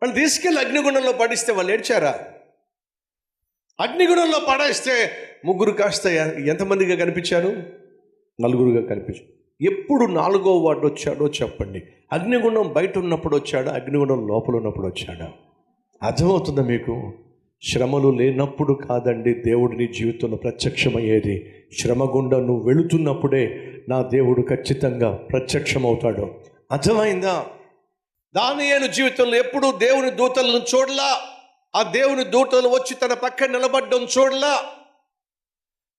వాళ్ళు తీసుకెళ్ళి అగ్నిగుండంలో పడిస్తే వాళ్ళు ఏడ్చారా? అగ్నిగుండంలో పడేస్తే ముగ్గురు కాస్త ఎంతమందిగా కనిపించారు? నలుగురుగా కనిపించారు. ఎప్పుడు నాలుగో వాడు వచ్చాడో చెప్పండి. అగ్నిగుండం బయట ఉన్నప్పుడు వచ్చాడా, అగ్నిగుండం లోపల ఉన్నప్పుడు వచ్చాడా? అర్థమవుతుందా మీకు? శ్రమలు లేనప్పుడు కాదండి దేవుడు నీ జీవితంలో ప్రత్యక్షమయ్యేది. శ్రమ గుండా నువ్వు వెళుతున్నప్పుడే నా దేవుడు ఖచ్చితంగా ప్రత్యక్షమవుతాడు. అర్థమైందా? దానియేలు జీవితంలో ఎప్పుడు దేవుని దూతలను చూడలా. ఆ దేవుని దూతలు వచ్చి తన పక్కన నిలబడ్డం చూడలా.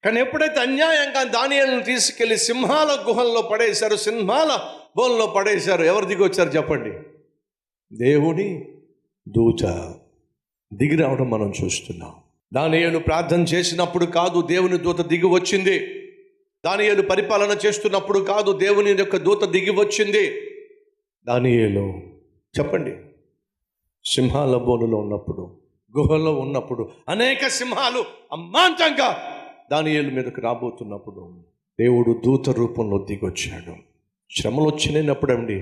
కానీ ఎప్పుడైతే అన్యాయంగా దానియేలును తీసుకెళ్లి సింహాల గుహల్లో పడేశారు, సింహాల బోన్లో పడేశారు, ఎవరు దిగి వచ్చారు చెప్పండి? దేవుని దూత దిగి రావడం మనం చూస్తున్నాం. దానియేలు ప్రార్థన చేసినప్పుడు కాదు దేవుని దూత దిగి వచ్చింది. దానియేలు పరిపాలన చేస్తున్నప్పుడు కాదు దేవుని యొక్క దూత దిగి వచ్చింది. దానియేలు చెప్పండి, సింహాల బోనులో ఉన్నప్పుడు, గుహలో ఉన్నప్పుడు, అనేక సింహాలు అమాంతంగా దానియేలు మీదకు రాబోతున్నప్పుడు దేవుడు దూత రూపంలో దిగొచ్చాడు. శ్రమలు వచ్చినప్పుడండి,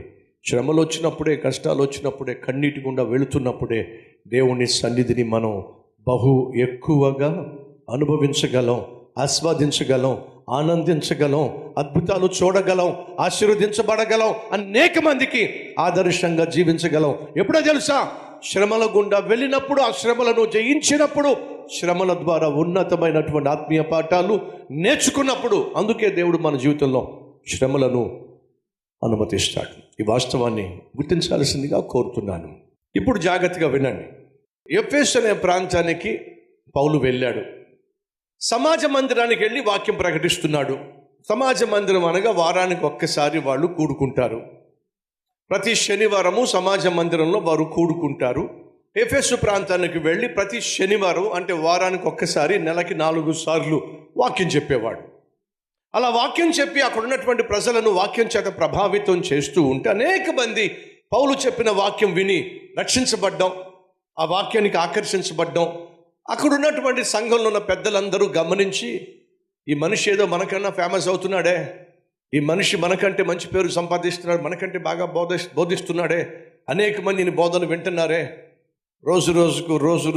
శ్రమలు వచ్చినప్పుడే, కష్టాలు వచ్చినప్పుడే, కన్నీటి గుండా వెళుతున్నప్పుడే దేవుని సన్నిధిని మనం బహు ఎక్కువగా అనుభవించగలం, ఆస్వాదించగలం, ఆనందించగలం, అద్భుతాలు చూడగలం, ఆశీర్వదించబడగలం, అనేక మందికి ఆదర్శంగా జీవించగలం. ఎప్పుడో తెలుసా? శ్రమల గుండా వెళ్ళినప్పుడు, ఆ శ్రమలను జయించినప్పుడు, శ్రమల ద్వారా ఉన్నతమైనటువంటి ఆత్మీయ పాఠాలు నేర్చుకున్నప్పుడు. అందుకే దేవుడు మన జీవితంలో శ్రమలను అనుమతిస్తాడు. ఈ వాస్తవాన్ని గుర్తించాల్సిందిగా కోరుతున్నాను. ఇప్పుడు జాగ్రత్తగా వినండి. ఎఫెసు అనే ప్రాంతానికి పౌలు వెళ్ళాడు. సమాజ మందిరానికి వెళ్ళి వాక్యం ప్రకటిస్తున్నాడు. సమాజ మందిరం అనగా వారానికి ఒక్కసారి వాళ్ళు కూడుకుంటారు. ప్రతి శనివారము సమాజ మందిరంలో వారు కూడుకుంటారు. ఎఫెసు ప్రాంతానికి వెళ్ళి ప్రతి శనివారం, అంటే వారానికి ఒక్కసారి, నెలకి 4 సార్లు వాక్యం చెప్పేవాడు. అలా వాక్యం చెప్పి అక్కడ ఉన్నటువంటి ప్రజలను వాక్యం చేత ప్రభావితం చేస్తూ ఉంటే అనేక మంది పౌలు చెప్పిన వాక్యం విని రక్షించబడ్డం, ఆ వాక్యానికి ఆకర్షించబడ్డం. అక్కడ ఉన్నటువంటి సంఘంలో ఉన్న పెద్దలందరూ గమనించి, ఈ మనిషి ఏదో మనకన్నా ఫేమస్ అవుతున్నాడే, ఈ మనిషి మనకంటే మంచి పేరు సంపాదిస్తున్నాడు, మనకంటే బాగా బోధిస్తున్నాడే, అనేక మందిని బోధన వింటున్నారే, రోజు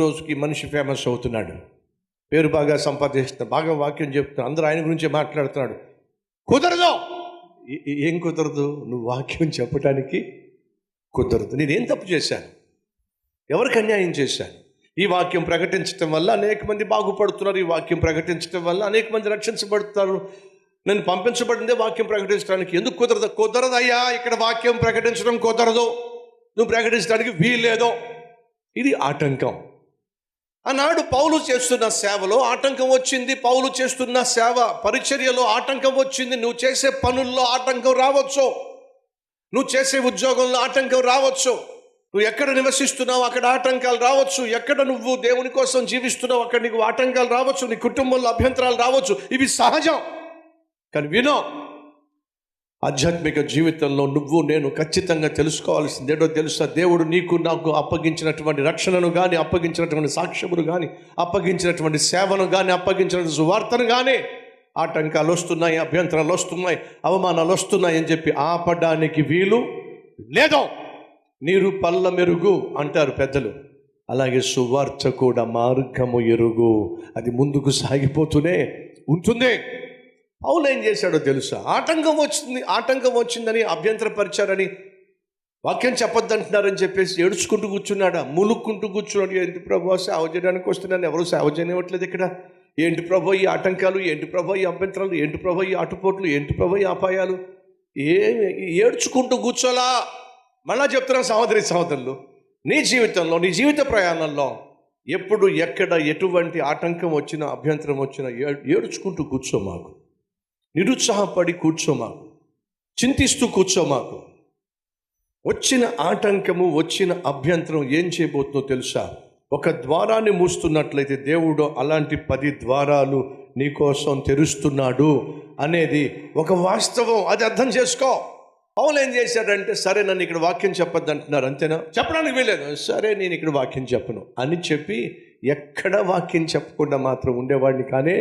రోజుకి మనిషి ఫేమస్ అవుతున్నాడు, పేరు బాగా సంపాదిస్తున్నాడు, బాగా వాక్యం చెప్తున్నాడు, అందరూ ఆయన గురించి మాట్లాడుతున్నాడు. కుదరదు. ఏం కుదరదు? నువ్వు వాక్యం చెప్పడానికి కుదరదు. నేనేం తప్పు చేశాను? ఎవరికి అన్యాయం చేశాను? ఈ వాక్యం ప్రకటించడం వల్ల అనేక మంది బాగుపడుతున్నారు. ఈ వాక్యం ప్రకటించడం వల్ల అనేక మంది రక్షించబడుతున్నారు. నేను పంపించబడిందే వాక్యం ప్రకటించడానికి. ఎందుకు కుదరదు? కుదరదయ్యా, ఇక్కడ వాక్యం ప్రకటించడం కుదరదు, నువ్వు ప్రకటించడానికి వీల్లేదో. ఇది ఆటంకం. ఆనాడు పౌలు చేస్తున్న సేవలో ఆటంకం వచ్చింది. పౌలు చేస్తున్న సేవ పరిచర్యలో ఆటంకం వచ్చింది. నువ్వు చేసే పనుల్లో ఆటంకం రావచ్చు, నువ్వు చేసే ఉద్యోగంలో ఆటంకం రావచ్చు, నువ్వు ఎక్కడ నివసిస్తున్నావు అక్కడ ఆటంకాలు రావచ్చు, ఎక్కడ నువ్వు దేవుని కోసం జీవిస్తున్నావు అక్కడ నీకు ఆటంకాలు రావచ్చు, నీ కుటుంబంలో అభ్యంతరాలు రావచ్చు. ఇవి సహజం. కానీ వినో, ఆధ్యాత్మిక జీవితంలో నువ్వు నేను ఖచ్చితంగా తెలుసుకోవాల్సింది ఏంటో తెలుసా? దేవుడు నీకు నాకు అప్పగించినటువంటి రక్షణను కానీ, అప్పగించినటువంటి సాక్ష్యమును కానీ, అప్పగించినటువంటి సేవను కానీ, అప్పగించినటువంటి సువార్తను కానీ ఆటంకాలు వస్తున్నాయి, అభ్యంతరాలు వస్తున్నాయి, అవమానాలు వస్తున్నాయి అని చెప్పి ఆపడానికి వీలు లేదు. నీరు పల్ల మెరుగు అంటారు పెద్దలు. అలాగే సువార్త కూడా మార్గము ఎరుగు, అది ముందుకు సాగిపోతూనే ఉంటుంది. పౌలు ఏం చేశాడో తెలుసా? ఆటంకం వచ్చిందని, అభ్యంతరపరిచారని, వాక్యం చెప్పొద్దంటున్నారని చెప్పేసి ఏడుచుకుంటూ కూర్చున్నాడా? ములుక్కుంటూ కూర్చున్నాడు. ఏంటి ప్రభు, సేవ చేయడానికి వస్తున్నాను, ఎవరు సేవ చేయనివ్వట్లేదు ఇక్కడ. ఏంటి ప్రభు ఈ ఆటంకాలు, ఏంటి ప్రభు ఈ అభ్యంతరాలు, ఏంటి ప్రభు ఈ ఆటుపోట్లు, ఏంటి ప్రభు ఈ అపాయాలు? ఏడ్చుకుంటూ కూర్చోలా. మళ్ళా చెప్తున్నా సహోదరులు, నీ జీవితంలో, నీ జీవిత ప్రయాణంలో ఎప్పుడు ఎక్కడ ఎటువంటి ఆటంకం వచ్చినా, అభ్యంతరం వచ్చినా ఏడ్చుకుంటూ కూర్చోమాకు, నిరుత్సాహపడి కూర్చోమాకు, చింతిస్తూ కూర్చోమాకు. వచ్చిన ఆటంకము, వచ్చిన అభ్యంతరం ఏం చేయబోతుందో తెలుసా? ఒక ద్వారాన్ని మూస్తున్నట్లయితే దేవుడు అలాంటి 10 ద్వారాలు నీకోసం తెరుస్తున్నాడు అనేది ఒక వాస్తవం. అది అర్థం చేసుకో. పౌలు ఏం చేశాడంటే, సరే నన్ను ఇక్కడ వాక్యం చెప్పొద్దు అంటున్నారు, అంతేనా? చెప్పడానికి వీలేదు. సరే నేను ఇక్కడ వాక్యం చెప్పను అని చెప్పి ఎక్కడ వాక్యం చెప్పకుండా మాత్రం ఉండేవాడిని కానే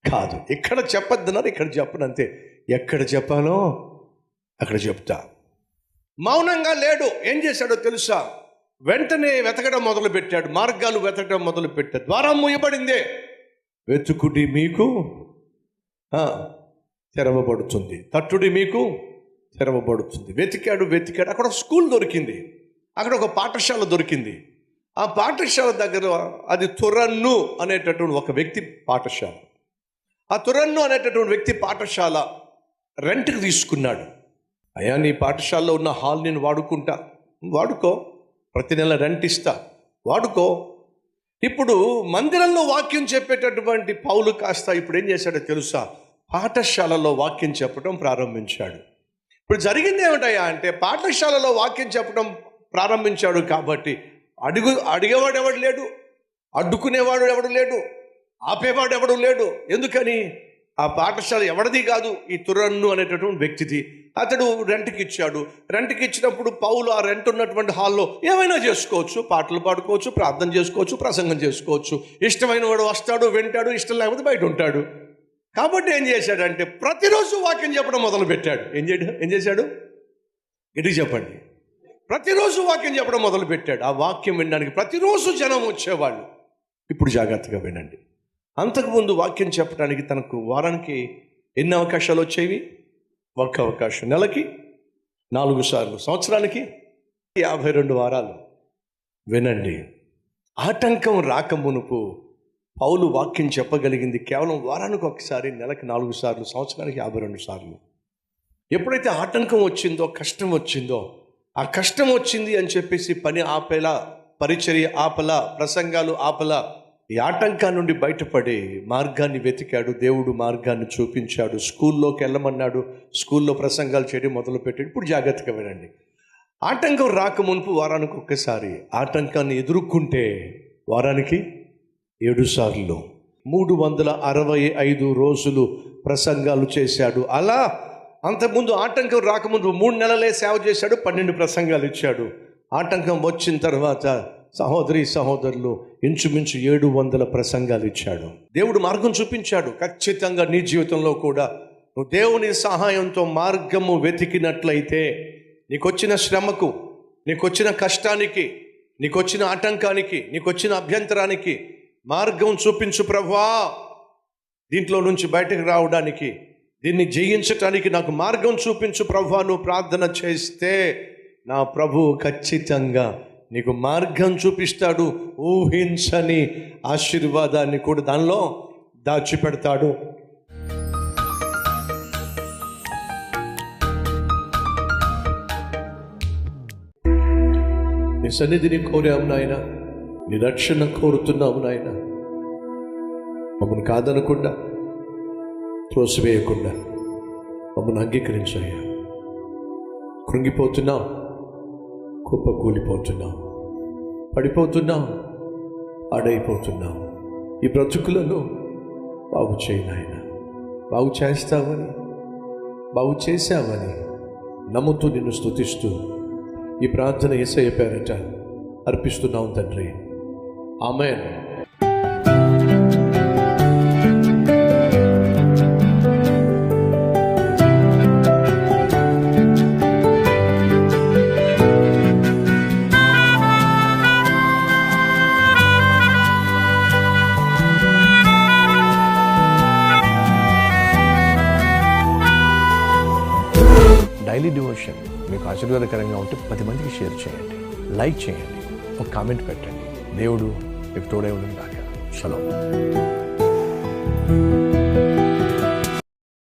కాదు. ఇక్కడ చెప్పొద్దన్నారు, ఇక్కడ చెప్పను, అంతే. ఎక్కడ చెప్పాలో అక్కడ చెప్తా. మౌనంగా లేడు. ఏం చేశాడో తెలుసా? వెంటనే వెతకడం మొదలుపెట్టాడు, మార్గాలు వెతకడం మొదలుపెట్టాడు. ద్వారం మూయబడిందే, వెతుకుడి మీకు తెరవబడుతుంది, తట్టుడి మీకు తెరవబడుతుంది. వెతికాడు, అక్కడ ఒక స్కూల్ దొరికింది, అక్కడ ఒక పాఠశాల దొరికింది. ఆ పాఠశాల దగ్గర అది తురన్ను అనేటటువంటి ఒక వ్యక్తి పాఠశాల. ఆ తురన్ను అనేటటువంటి వ్యక్తి పాఠశాల రెంట్కి తీసుకున్నాడు. అయ్యా, నీ పాఠశాలలో ఉన్న హాల్ నేను వాడుకుంటా, వాడుకో, ప్రతి నెల రెంట్ ఇస్తా, వాడుకో. ఇప్పుడు మందిరంలో వాక్యం చెప్పేటటువంటి పౌలు కాస్త ఇప్పుడు ఏం చేశాడో తెలుసా? పాఠశాలలో వాక్యం చెప్పడం ప్రారంభించాడు. ఇప్పుడు జరిగింది ఏమిటయ్యా అంటే, పాఠశాలలో వాక్యం చెప్పడం ప్రారంభించాడు కాబట్టి అడిగేవాడు ఎవడు లేడు, అడ్డుకునేవాడు ఎవడు లేడు, ఆపేవాడు ఎవడు లేడు. ఎందుకని? ఆ పాఠశాల ఎవరిది కాదు, ఈ తురన్ను అనేటటువంటి వ్యక్తిది. అతడు రెంట్కి ఇచ్చాడు. రెంట్కి ఇచ్చినప్పుడు పౌలు ఆ రెంట్ ఉన్నటువంటి హాల్లో ఏమైనా చేసుకోవచ్చు, పాటలు పాడుకోవచ్చు, ప్రార్థన చేసుకోవచ్చు, ప్రసంగం చేసుకోవచ్చు. ఇష్టమైన వాడు వస్తాడు, వింటాడు, ఇష్టం లేకపోతే బయట ఉంటాడు. కాబట్టి ఏం చేశాడంటే ప్రతిరోజు వాక్యం చెప్పడం మొదలుపెట్టాడు. ఏం చేశాడు? ఇటు చెప్పండి. ప్రతిరోజు వాక్యం చెప్పడం మొదలుపెట్టాడు. ఆ వాక్యం వినడానికి ప్రతిరోజు జనం వచ్చేవాళ్ళు. ఇప్పుడు జాగ్రత్తగా వినండి. అంతకుముందు వాక్యం చెప్పడానికి తనకు వారానికి ఎన్ని అవకాశాలు వచ్చేవి? ఒక్క అవకాశం. నెలకి 4 సార్లు, సంవత్సరానికి 52 వారాలు. వినండి, ఆటంకం రాకమునుపు పౌలు వాక్యం చెప్పగలిగింది కేవలం వారానికి ఒకసారి, నెలకి 4 సార్లు, సంవత్సరానికి 52 సార్లు. ఎప్పుడైతే ఆటంకం వచ్చిందో, కష్టం వచ్చిందో, ఆ కష్టం వచ్చింది అని చెప్పేసి పని ఆపేలా, పరిచర్య ఆపలా, ప్రసంగాలు ఆపలా, ఈ ఆటంకాన్ని నుండి బయటపడి మార్గాన్ని వెతికాడు. దేవుడు మార్గాన్ని చూపించాడు. స్కూల్లోకి వెళ్ళమన్నాడు, స్కూల్లో ప్రసంగాలు చేయడం మొదలుపెట్టాడు. ఇప్పుడు జాగ్రత్తగా వినండి. ఆటంకం రాకమునుపు వారానికి ఒక్కసారి, ఆటంకాన్ని ఎదుర్కొంటే వారానికి 7 సార్లు, 365 రోజులు ప్రసంగాలు చేశాడు. అలా అంతకుముందు ఆటంకం రాకముందు 3 నెలలే సేవ చేశాడు, 12 ప్రసంగాలు ఇచ్చాడు. ఆటంకం వచ్చిన తర్వాత సహోదరి సహోదరులు ఇంచుమించు 700 ప్రసంగాలు ఇచ్చాడు. దేవుడు మార్గం చూపించాడు. ఖచ్చితంగా నీ జీవితంలో కూడా నువ్వు దేవుని సహాయంతో మార్గము వెతికినట్లయితే, నీకొచ్చిన శ్రమకు, నీకొచ్చిన కష్టానికి, నీకొచ్చిన ఆటంకానికి, నీకొచ్చిన అభ్యంతరానికి మార్గం చూపించు ప్రభువా, దీంట్లో నుంచి బయటకు రావడానికి, దీన్ని జయించటానికి నాకు మార్గం చూపించు ప్రభువా నువ్వు ప్రార్థన చేస్తే, నా ప్రభువు ఖచ్చితంగా నీకు మార్గం చూపిస్తాడు. ఊహించని ఆశీర్వాదాన్ని కూడా దానిలో దాచిపెడతాడు. నీ సన్నిధిని కోరాము నాయన, నీ రక్షణ కోరుతున్నాము నాయన. మమ్మల్ని కాదనకుండా, త్రోసివేయకుండా మమ్మల్ని అంగీకరించాయా. కృంగిపోతున్నాం, కుప్పకూలిపోతున్నాం, పడిపోతున్నాం, అడైపోతున్నాం. ఈ బ్రతుకులను బాగు చేయి నాయన. బాగు చేస్తావని, బాగు చేశావని నమ్ముతూ నిన్ను స్తుతిస్తూ ఈ ప్రార్థన యేసయ్య పేరిట అర్పిస్తున్నాం తండ్రి. ఆమేన్. డైలీ డివోషన్ మీకు ఆశీర్వాదకరంగా ఉంటే 10 మందికి షేర్ చేయండి, లైక్ చేయండి, ఒక కామెంట్ పెట్టండి. దేవుడు మీకు తోడై ఉండను గాక. షలోమ్.